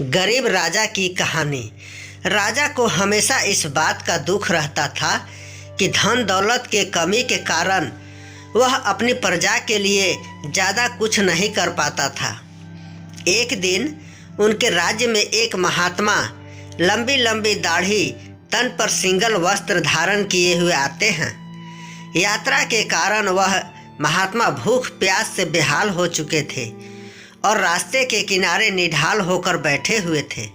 गरीब राजा की कहानी। राजा को हमेशा इस बात का दुख रहता था कि धन दौलत के कमी के कारण वह अपनी प्रजा के लिए ज़्यादा कुछ नहीं कर पाता था। एक दिन उनके राज्य में एक महात्मा लंबी लंबी दाढ़ी, तन पर सिंगल वस्त्र धारण किए हुए आते हैं। यात्रा के कारण वह महात्मा भूख प्यास से बेहाल हो चुके थे और रास्ते के किनारे निढाल होकर बैठे हुए थे।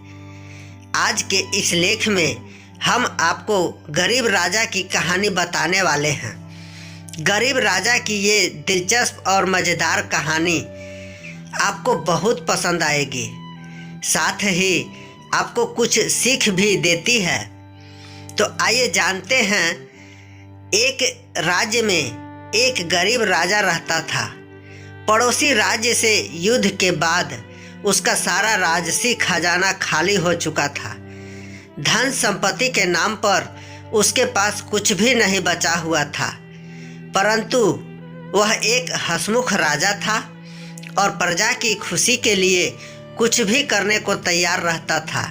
आज के इस लेख में हम आपको गरीब राजा की कहानी बताने वाले हैं। गरीब राजा की ये दिलचस्प और मज़ेदार कहानी आपको बहुत पसंद आएगी, साथ ही आपको कुछ सीख भी देती है। तो आइए जानते हैं। एक राज्य में एक गरीब राजा रहता था। पड़ोसी राज्य से युद्ध के बाद उसका सारा राजसी खजाना खाली हो चुका था। धन संपत्ति के नाम पर उसके पास कुछ भी नहीं बचा हुआ था, परंतु वह एक हंसमुख राजा था और प्रजा की खुशी के लिए कुछ भी करने को तैयार रहता था।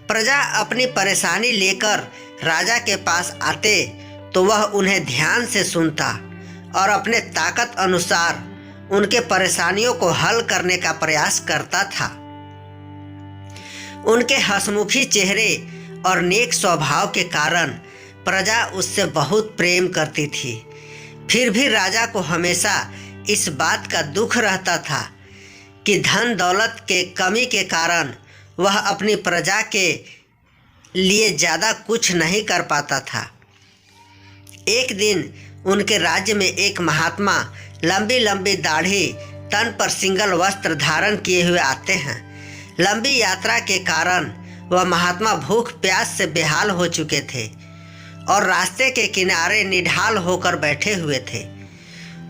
प्रजा अपनी परेशानी लेकर राजा के पास आते तो वह उन्हें ध्यान से सुनता और अपने ताकत अनुसार उनके परेशानियों को हल करने का प्रयास करता था। उनके हंसमुखी चेहरे और नेक स्वभाव के कारण प्रजा उससे बहुत प्रेम करती थी। फिर भी राजा को हमेशा इस बात का दुख रहता था कि धन दौलत के कमी के कारण वह अपनी प्रजा के लिए ज़्यादा कुछ नहीं कर पाता था। एक दिन उनके राज्य में एक महात्मा लंबी लंबी दाढ़ी, तन पर सिंगल वस्त्र धारण किए हुए आते हैं। लंबी यात्रा के कारण वह महात्मा भूख प्यास से बेहाल हो चुके थे और रास्ते के किनारे निढाल होकर बैठे हुए थे।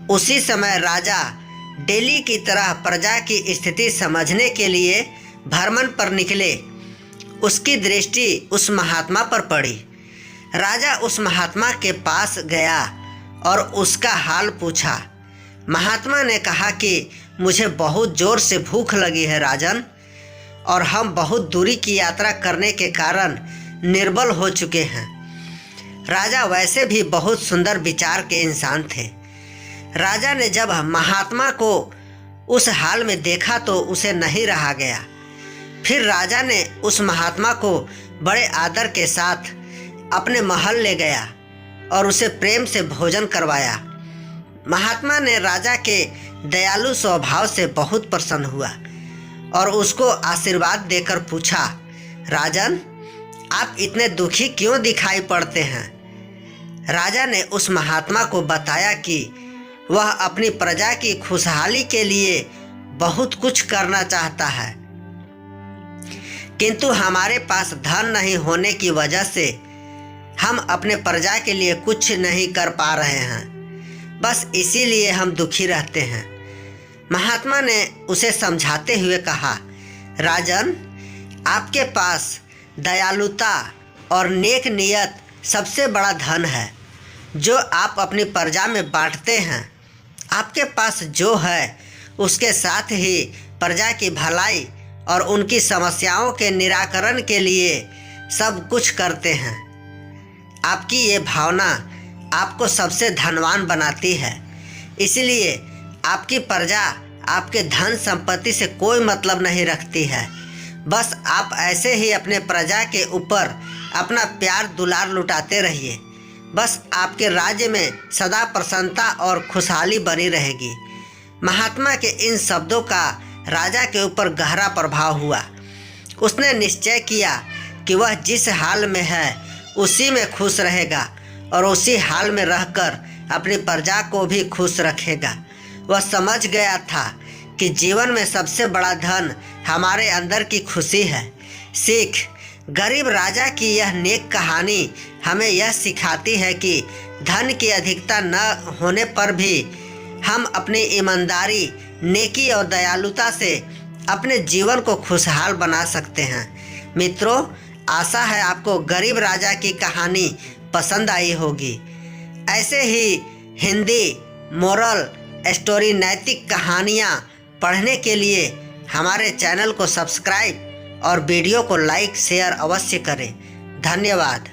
उसी समय राजा डेली की तरह प्रजा की स्थिति समझने के लिए भ्रमण पर निकले। उसकी दृष्टि उस महात्मा पर पड़ी। राजा उस महात्मा के पास गया और उसका हाल पूछा। महात्मा ने कहा कि मुझे बहुत ज़ोर से भूख लगी है राजन, और हम बहुत दूरी की यात्रा करने के कारण निर्बल हो चुके हैं। राजा वैसे भी बहुत सुंदर विचार के इंसान थे। राजा ने जब महात्मा को उस हाल में देखा तो उसे नहीं रहा गया। फिर राजा ने उस महात्मा को बड़े आदर के साथ अपने महल ले गया और उसे प्रेम से भोजन करवाया। महात्मा ने राजा के दयालु स्वभाव से बहुत प्रसन्न हुआ और उसको आशीर्वाद देकर पूछा, राजन, आप इतने दुखी क्यों दिखाई पड़ते हैं? राजा ने उस महात्मा को बताया कि वह अपनी प्रजा की खुशहाली के लिए बहुत कुछ करना चाहता है, किंतु हमारे पास धन नहीं होने की वजह से हम अपने प्रजा के लिए कुछ नहीं कर पा रहे हैं। बस इसीलिए हम दुखी रहते हैं। महात्मा ने उसे समझाते हुए कहा, राजन, आपके पास दयालुता और नेक नियत सबसे बड़ा धन है जो आप अपनी प्रजा में बांटते हैं। आपके पास जो है उसके साथ ही प्रजा की भलाई और उनकी समस्याओं के निराकरण के लिए सब कुछ करते हैं। आपकी ये भावना आपको सबसे धनवान बनाती है। इसलिए आपकी प्रजा आपके धन संपत्ति से कोई मतलब नहीं रखती है। बस आप ऐसे ही अपने प्रजा के ऊपर अपना प्यार दुलार लुटाते रहिए। बस आपके राज्य में सदा प्रसन्नता और खुशहाली बनी रहेगी। महात्मा के इन शब्दों का राजा के ऊपर गहरा प्रभाव हुआ। उसने निश्चय किया कि वह जिस हाल में है उसी में खुश रहेगा और उसी हाल में रहकर अपनी प्रजा को भी खुश रखेगा। वह समझ गया था कि जीवन में सबसे बड़ा धन हमारे अंदर की खुशी है। सीख। गरीब राजा की यह नेक कहानी हमें यह सिखाती है कि धन की अधिकता न होने पर भी हम अपनी ईमानदारी, नेकी और दयालुता से अपने जीवन को खुशहाल बना सकते हैं। मित्रों, आशा है आपको गरीब राजा की कहानी पसंद आई होगी। ऐसे ही हिंदी मोरल स्टोरी, नैतिक कहानियाँ पढ़ने के लिए हमारे चैनल को सब्सक्राइब और वीडियो को लाइक शेयर अवश्य करें। धन्यवाद।